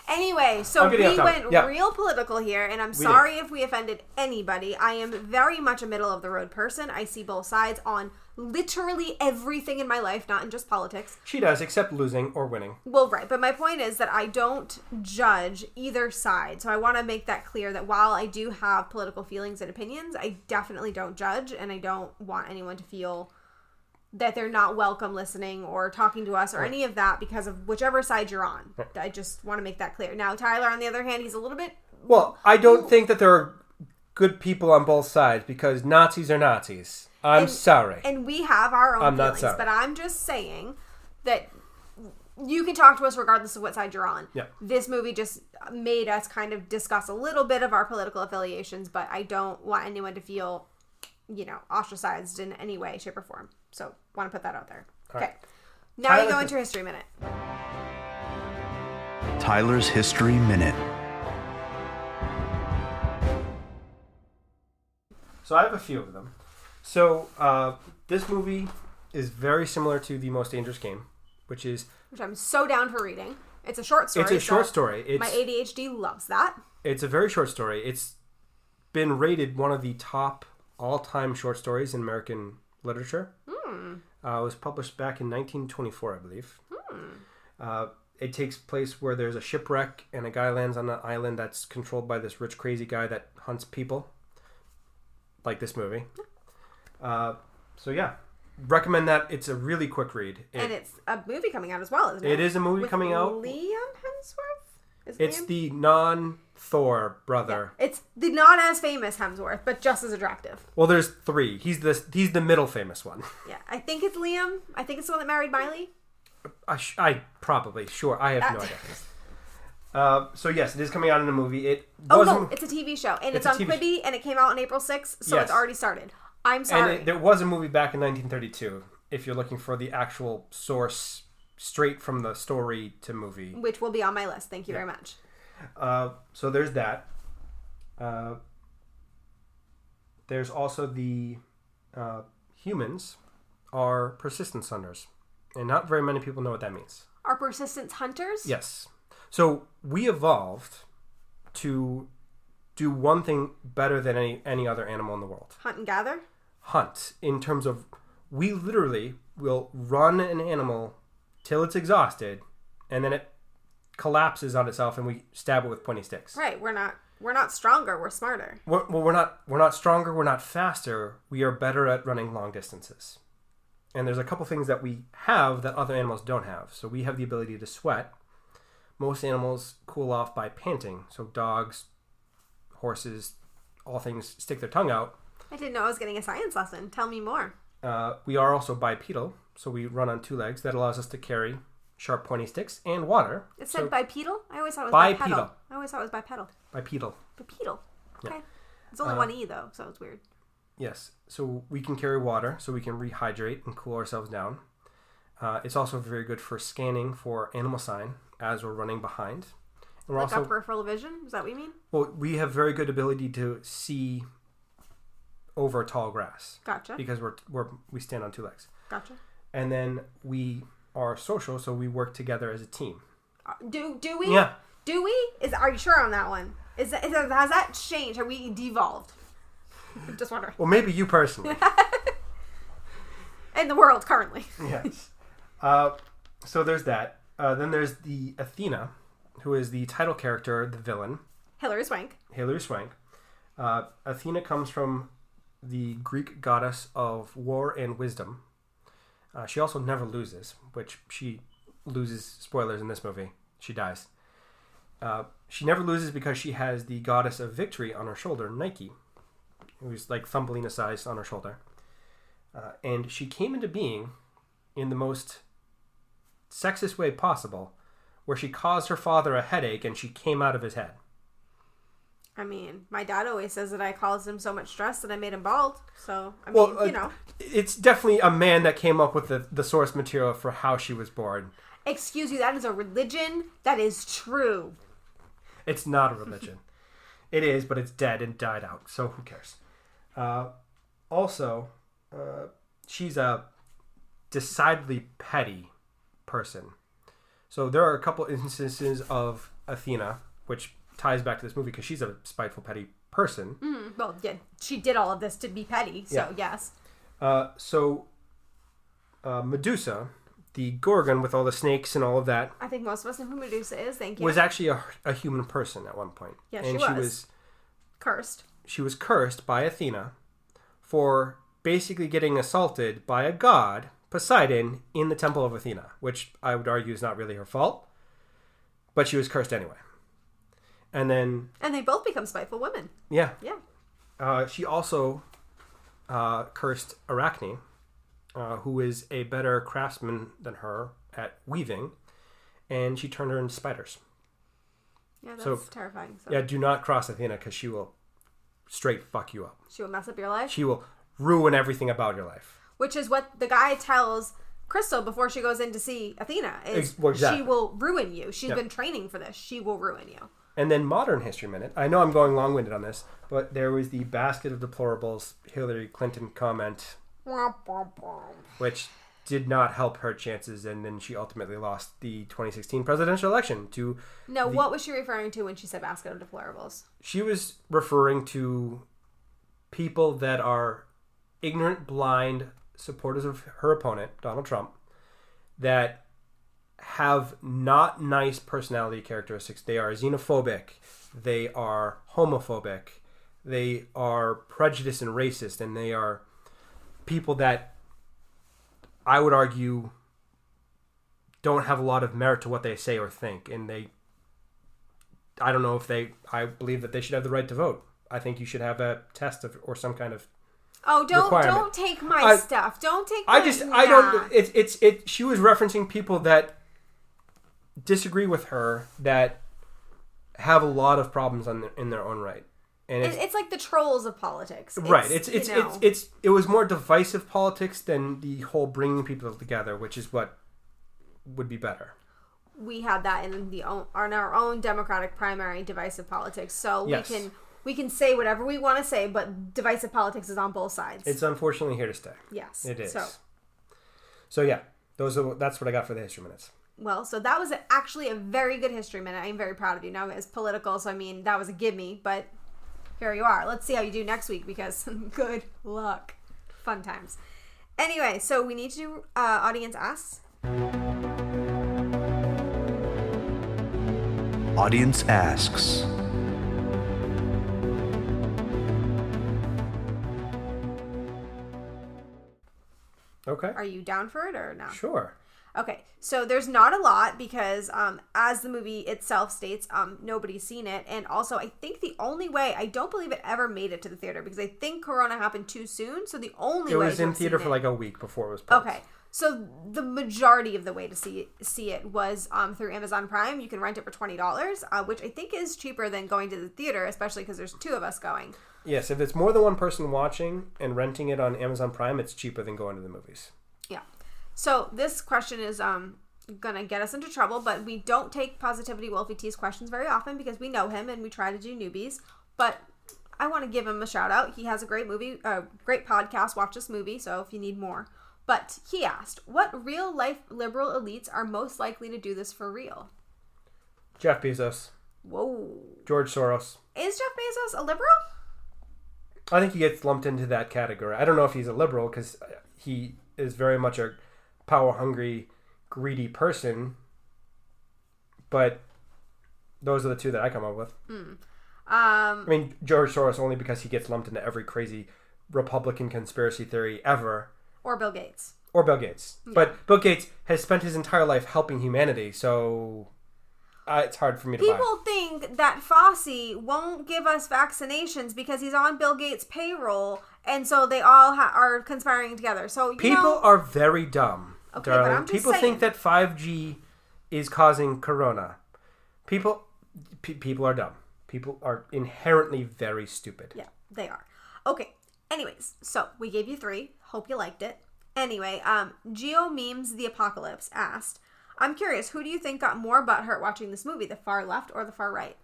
Anyway, so we went real political here, and I'm sorry if we offended anybody. I am very much a middle-of-the-road person. I see both sides on literally everything in my life, not in just politics. She does, except losing or winning. Well, right, but my point is that I don't judge either side. So I want to make that clear that while I do have political feelings and opinions, I definitely don't judge, and I don't want anyone to feel that they're not welcome listening or talking to us or any of that because of whichever side you're on. I just want to make that clear. Now, Tyler, on the other hand, he's a little bit... Well, I don't think that there are good people on both sides because Nazis are Nazis. I'm sorry. And we have our own feelings. But I'm just saying that you can talk to us regardless of what side you're on. Yeah. This movie just made us kind of discuss a little bit of our political affiliations, but I don't want anyone to feel, ostracized in any way, shape, or form. So, want to put that out there. Okay. Right. Now you go into History Minute. Tyler's History Minute. So, I have a few of them. So, this movie is very similar to The Most Dangerous Game, which I'm so down for reading. It's a short story. It's a short story. My ADHD loves that. It's a very short story. It's been rated one of the top all-time short stories in American literature. It was published back in 1924, I believe. It takes place where there's a shipwreck and a guy lands on an island that's controlled by this rich, crazy guy that hunts people. Like this movie. Recommend that. It's a really quick read. And it's a movie coming out as well, isn't it? It is a movie coming out. Liam Hemsworth? It's the non-Thor brother. Yeah. It's the not as famous Hemsworth, but just as attractive. Well, there's three. He's the middle famous one. Yeah, I think it's Liam. I think it's the one that married Miley. I probably, sure. I have no idea. So yes, it is coming out in a movie. It's a TV show, and it's on Quibi, and it came out on April 6th, so It's already started. I'm sorry. And there was a movie back in 1932. If you're looking for the actual source, straight from the story to movie, which will be on my list. Thank you very much. So there's that. There's also the humans are persistence hunters, and not very many people know what that means. Are persistence hunters? Yes. So we evolved to do one thing better than any other animal in the world. Hunt and gather? Hunt, in terms of we literally will run an animal till it's exhausted, and then it collapses on itself, and we stab it with pointy sticks. Right. We're not stronger. We're smarter. We're not stronger. We're not faster. We are better at running long distances. And there's a couple things that we have that other animals don't have. So we have the ability to sweat. Most animals cool off by panting. So dogs, horses, all things stick their tongue out. I didn't know I was getting a science lesson. Tell me more. We are also bipedal, so we run on two legs. That allows us to carry sharp, pointy sticks and water. It said bipedal? I always thought it was bipedal. I always thought it was bipedal. Bipedal. Bipedal. Okay. Yeah. It's only one E, though, so it's weird. Yes. So we can carry water, so we can rehydrate and cool ourselves down. It's also very good for scanning for animal sign as we're running behind. And we're like our peripheral vision? Is that what you mean? Well, we have very good ability to see over tall grass. Gotcha. Because we stand on two legs. Gotcha. And then we are social, so we work together as a team. Do we? Yeah. Do we? Are you sure on that one? Has that changed? Have we devolved? Just wondering. Well, maybe you personally. In the world currently. Yes. So there's that. Then there's the Athena, who is the title character, the villain. Hilary Swank. Athena comes from the Greek goddess of war and wisdom. She also never loses, which she loses, spoilers in this movie. She dies. She never loses because she has the goddess of victory on her shoulder, Nike, who's like Thumbelina sized on her shoulder. And she came into being in the most sexist way possible, where she caused her father a headache and she came out of his head. I mean, my dad always says that I caused him so much stress that I made him bald. So, I mean, you know. It's definitely a man that came up with the source material for how she was born. Excuse you, that is a religion? That is true. It's not a religion. It is, but it's dead and died out, so who cares? Also, she's a decidedly petty person. So there are a couple instances of Athena, which ties back to this movie because she's a spiteful, petty person. Well, yeah, she did all of this to be petty, so yes. Medusa, the Gorgon with all the snakes and all of that. I think most of us know who Medusa is, thank you. Was actually a human person at one point. Yes, and she was cursed. She was cursed by Athena for basically getting assaulted by a god, Poseidon, in the temple of Athena, which I would argue is not really her fault, but she was cursed anyway. And they both become spiteful women. Yeah. Yeah. She also cursed Arachne, who is a better craftsman than her at weaving, and she turned her into spiders. Yeah, that's terrifying. So. Yeah, do not cross Athena because she will straight fuck you up. She will mess up your life? She will ruin everything about your life. Which is what the guy tells Crystal before she goes in to see Athena. Exactly. She will ruin you. She's been training for this. She will ruin you. And then Modern History Minute. I know I'm going long-winded on this, but there was the basket of deplorables Hillary Clinton comment, which did not help her chances, and then she ultimately lost the 2016 presidential election to... No, what was she referring to when she said basket of deplorables? She was referring to people that are ignorant, blind supporters of her opponent, Donald Trump, that have not nice personality characteristics. They are xenophobic. They are homophobic. They are prejudiced and racist, and they are people that I would argue don't have a lot of merit to what they say or think. And I don't know if I believe that they should have the right to vote. I think you should have a test or some kind of don't take my stuff. Don't take I don't she was referencing people that disagree with her that have a lot of problems in their own right. And it's like the trolls of politics. Right. It was more divisive politics than the whole bringing people together, which is what would be better. We had that in our own Democratic primary, divisive politics. So yes. we can say whatever we want to say, but divisive politics is on both sides. It's unfortunately here to stay. Yes. It is. So yeah, that's what I got for the history minutes. Well, so that was actually a very good history minute. I'm very proud of you. Now it's political, so I mean, that was a gimme, but here you are. Let's see how you do next week because good luck. Fun times. Anyway, so we need to do Audience Asks. Audience Asks. Okay. Are you down for it or no? Sure. Okay, so there's not a lot because, as the movie itself states, nobody's seen it. And also, I think the only way, I don't believe it ever made it to the theater because I think Corona happened too soon. So the only way it was in theater for like a week before it was posted. Okay, so the majority of the way to see it was through Amazon Prime. You can rent it for $20, which I think is cheaper than going to the theater, especially because there's two of us going. Yes, if it's more than one person watching and renting it on Amazon Prime, it's cheaper than going to the movies. Yeah. So this question is gonna get us into trouble, but we don't take Positivity Wolfie T's questions very often because we know him and we try to do newbies. But I want to give him a shout out. He has a great great podcast, Watch This Movie, so if you need more. But he asked, what real life liberal elites are most likely to do this for real? Jeff Bezos. Whoa. George Soros. Is Jeff Bezos a liberal? I think he gets lumped into that category. I don't know if he's a liberal because he is very much a power-hungry, greedy person, but those are the two that I come up with. I mean, George Soros only because he gets lumped into every crazy Republican conspiracy theory ever. Or Bill Gates. Yeah. But Bill Gates has spent his entire life helping humanity, so it's hard for me to buy. People think that Fauci won't give us vaccinations because he's on Bill Gates' payroll, and so they all are conspiring together. So people are very dumb Okay, darling. but I'm just people saying. think that 5G is causing corona. People are dumb. People are inherently very stupid. Yeah, they are. Okay. Anyways, so we gave you 3. Hope you liked it. Anyway, Geo Memes the Apocalypse asked, I'm curious, who do you think got more butthurt watching this movie, the far left or the far right?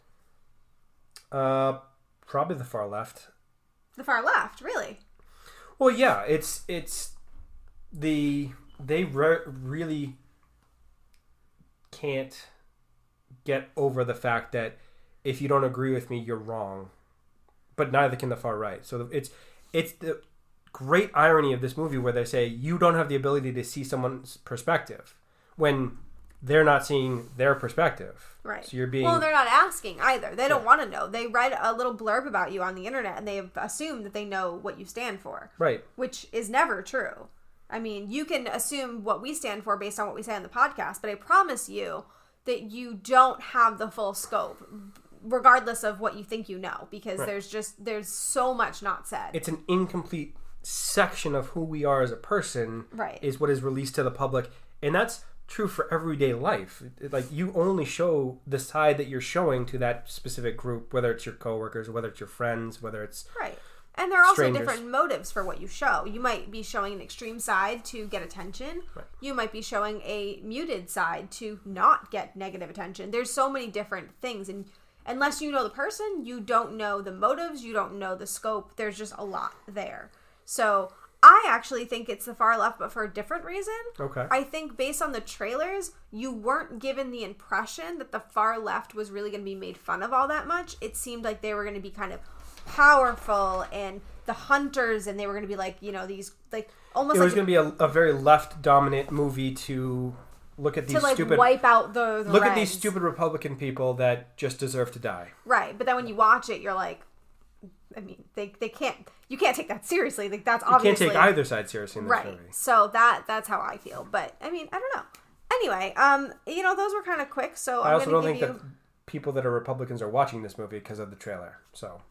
Probably the far left. The far left, really? Well, yeah, they really can't get over the fact that if you don't agree with me, you're wrong. But neither can the far right. So it's the great irony of this movie where they say you don't have the ability to see someone's perspective when they're not seeing their perspective. Right. So you're being... Well, they're not asking either. They don't want to know. They read a little blurb about you on the internet and they've assumed that they know what you stand for. Right. Which is never true. I mean, you can assume what we stand for based on what we say on the podcast, but I promise you that you don't have the full scope, regardless of what you think you know, because there's so much not said. It's an incomplete section of who we are as a person, right, is what is released to the public, and that's true for everyday life. Like, you only show the side that you're showing to that specific group, whether it's your coworkers, whether it's your friends, whether it's right. And there are also strangers. different motives for what you show. You might be showing an extreme side to get attention. Right. You might be showing a muted side to not get negative attention. There's so many different things, and unless you know the person, you don't know the motives, you don't know the scope. There's just a lot there. So I actually think it's the far left, but for a different reason. Okay. I think based on the trailers, you weren't given the impression that the far left was really going to be made fun of all that much. It seemed like they were going to be kind of powerful and the hunters, and they were going to be like, you know, these like almost it was going to be a very left dominant movie to look at these to like stupid wipe out the look Reds. at these stupid Republican people that just deserve to die. Right, but then when you watch it, you're like, I mean, they can't, you can't take that seriously. Like, that's obviously... You can't take either side seriously in this movie. Right, so that's how I feel. But, I mean, I don't know. Anyway, you know, those were kind of quick, so I also don't think that people that are Republicans are watching this movie because of the trailer, so...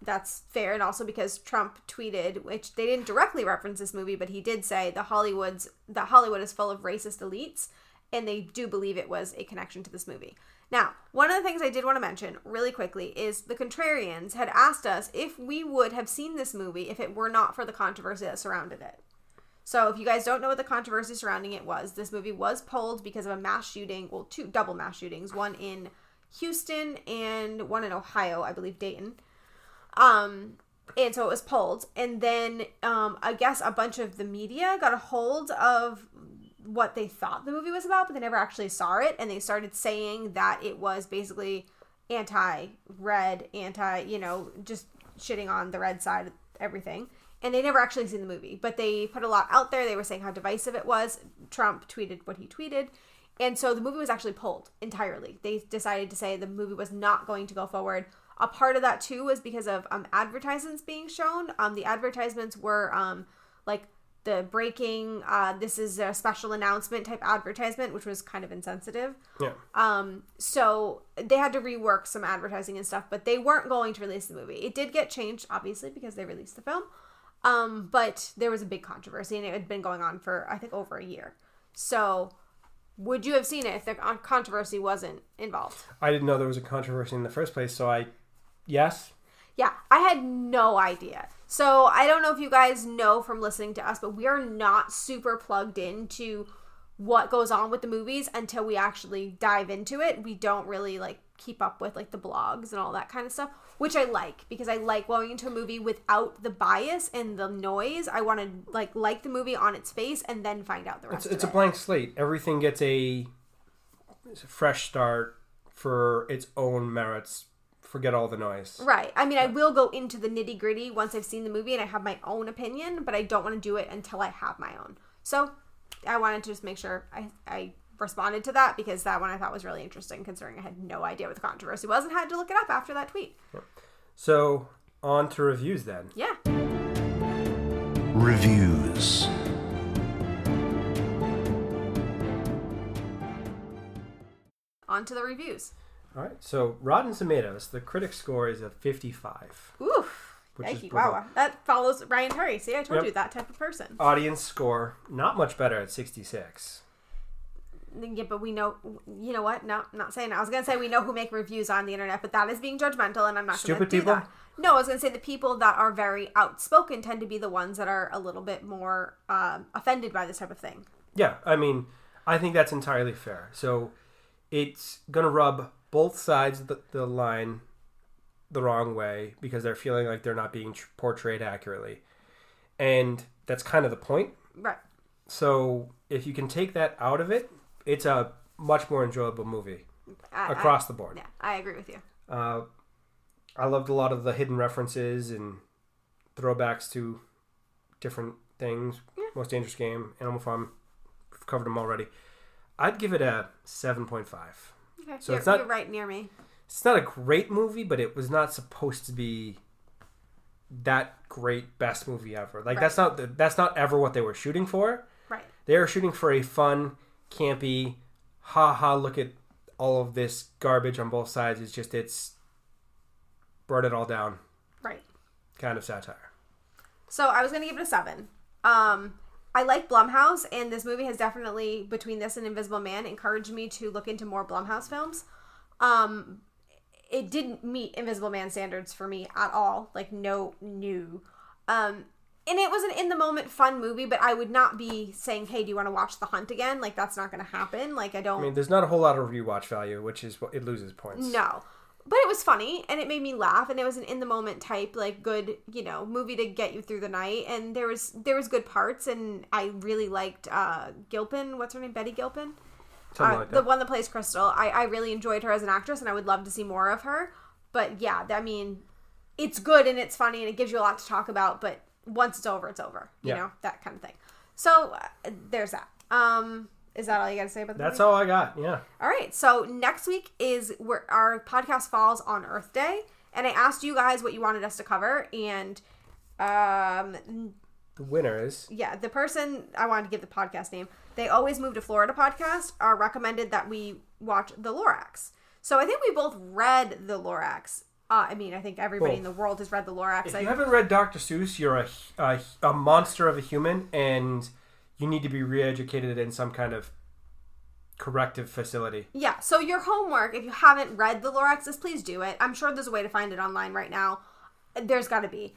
That's fair, and also because Trump tweeted, which they didn't directly reference this movie, but he did say that Hollywood is full of racist elites, and they do believe it was a connection to this movie. Now, one of the things I did want to mention really quickly is the Contrarians had asked us if we would have seen this movie if it were not for the controversy that surrounded it. So if you guys don't know what the controversy surrounding it was, this movie was pulled because of a mass shooting, well, 2 double mass shootings, one in Houston and one in Ohio, I believe Dayton. And so it was pulled. And then I guess a bunch of the media got a hold of what they thought the movie was about, but they never actually saw it, and they started saying that it was basically anti-red, you know, just shitting on the red side of everything, and they never actually seen the movie, but they put a lot out there. They were saying how divisive it was. Trump tweeted what he tweeted, and so the movie was actually pulled entirely. They decided to say the movie was not going to go forward. A part of that too was because of advertisements being shown. The advertisements were like the breaking, this is a special announcement type advertisement, which was kind of insensitive. Yeah. So they had to rework some advertising and stuff, but they weren't going to release the movie. It did get changed, obviously, because they released the film. But there was a big controversy, and it had been going on for, I think, over a year. So would you have seen it if the controversy wasn't involved? I didn't know there was a controversy in the first place, so yes. Yeah, I had no idea. So I don't know if you guys know from listening to us, but we are not super plugged into what goes on with the movies until we actually dive into it. We don't really like keep up with like the blogs and all that kind of stuff, which I like, because I like going into a movie without the bias and the noise. I want to like the movie on its face and then find out the rest of it. It's a blank slate. Everything gets a fresh start for its own merits. Forget all the noise. Right. I mean, I will go into the nitty gritty once I've seen the movie and I have my own opinion, but I don't want to do it until I have my own. So I wanted to just make sure I responded to that, because that one I thought was really interesting, considering I had no idea what the controversy was and had to look it up after that tweet. Yep. So on to reviews then. Yeah. Reviews. On to the reviews. All right, so Rotten Tomatoes, the critic score is a 55. Oof. Thank you. Wow, that follows Ryan Terry. See, I told you, that type of person. Audience score, not much better at 66. Yeah, but we know, you know what? No, I'm not saying that. I was going to say we know who make reviews on the internet, but that is being judgmental, and I'm not going to do that. No, I was going to say the people that are very outspoken tend to be the ones that are a little bit more offended by this type of thing. Yeah, I mean, I think that's entirely fair. So it's going to rub both sides of the line the wrong way because they're feeling like they're not being portrayed accurately. And that's kind of the point. Right. So if you can take that out of it, it's a much more enjoyable movie across the board. Yeah, I agree with you. I loved a lot of the hidden references and throwbacks to different things. Yeah. Most Dangerous Game, Animal Farm, we've covered them already. I'd give it a 7.5. Okay, so you're right near me. It's not a great movie, but it was not supposed to be that great best movie ever. Like that's not ever what they were shooting for. Right. They were shooting for a fun, campy, look at all of this garbage on both sides. It's brought it all down. Right. Kind of satire. So I was going to give it a 7. I like Blumhouse, and this movie has definitely, between this and Invisible Man, encouraged me to look into more Blumhouse films. It didn't meet Invisible Man standards for me at all. Like, no. And it was an in-the-moment fun movie, but I would not be saying, hey, do you want to watch The Hunt again? Like, that's not going to happen. Like, I mean, there's not a whole lot of rewatch value, which is what it loses points. No. But it was funny, and it made me laugh, and it was an in-the-moment type, like, good, movie to get you through the night, and there was good parts, and I really liked Gilpin. What's her name? Betty Gilpin? Something like that. The one that plays Crystal. I really enjoyed her as an actress, and I would love to see more of her. But, yeah, I mean, it's good, and it's funny, and it gives you a lot to talk about, but once it's over, it's over. You know, that kind of thing. So, there's that. Is that all you got to say about the movie? That's all I got, yeah. All right, so next week is where our podcast falls on Earth Day, and I asked you guys what you wanted us to cover, and the winner is... Yeah, the person I wanted to give the podcast name, They Always Move to Florida podcast, recommended that we watch The Lorax. So I think we both read The Lorax. I think everybody in the world has read The Lorax. If you haven't read Dr. Seuss, you're a monster of a human, and you need to be re-educated in some kind of corrective facility. Yeah, so your homework, if you haven't read The Loraxes, please do it. I'm sure there's a way to find it online right now. There's got to be.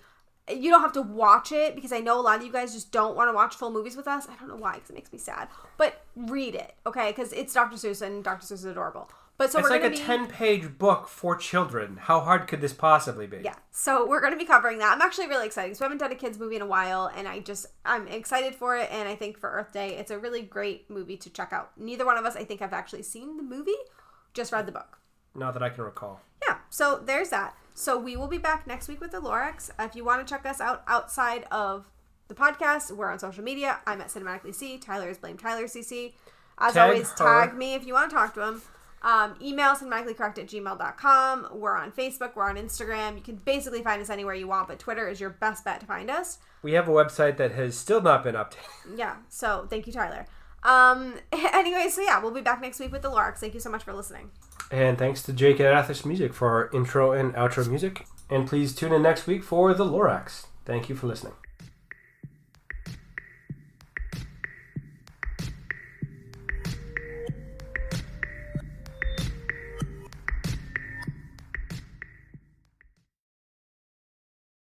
You don't have to watch it, because I know a lot of you guys just don't want to watch full movies with us. I don't know why, because it makes me sad. But read it, okay? Because it's Dr. Seuss, and Dr. Seuss is adorable. But so it's like a 10-page book for children. How hard could this possibly be? Yeah, so we're going to be covering that. I'm actually really excited, because we haven't done a kids movie in a while, and I'm excited for it, and I think for Earth Day, it's a really great movie to check out. Neither one of us, I think, have actually seen the movie, just read the book. Not that I can recall. Yeah, so there's that. So we will be back next week with The Lorax. If you want to check us out outside of the podcast, we're on social media. I'm at Cinematically C. Tyler is Blame Tyler CC. As always, tag me if you want to talk to him. Email cinematicallycorrect@gmail.com. We're on Facebook. We're on Instagram. You can basically find us anywhere you want, but Twitter is your best bet to find us. We have a website that has still not been updated. Yeah, so thank you, Tyler. Anyway, so yeah, we'll be back next week with The Lorax. Thank you so much for listening. And thanks to Jake at Athos Music for our intro and outro music. And please tune in next week for The Lorax. Thank you for listening.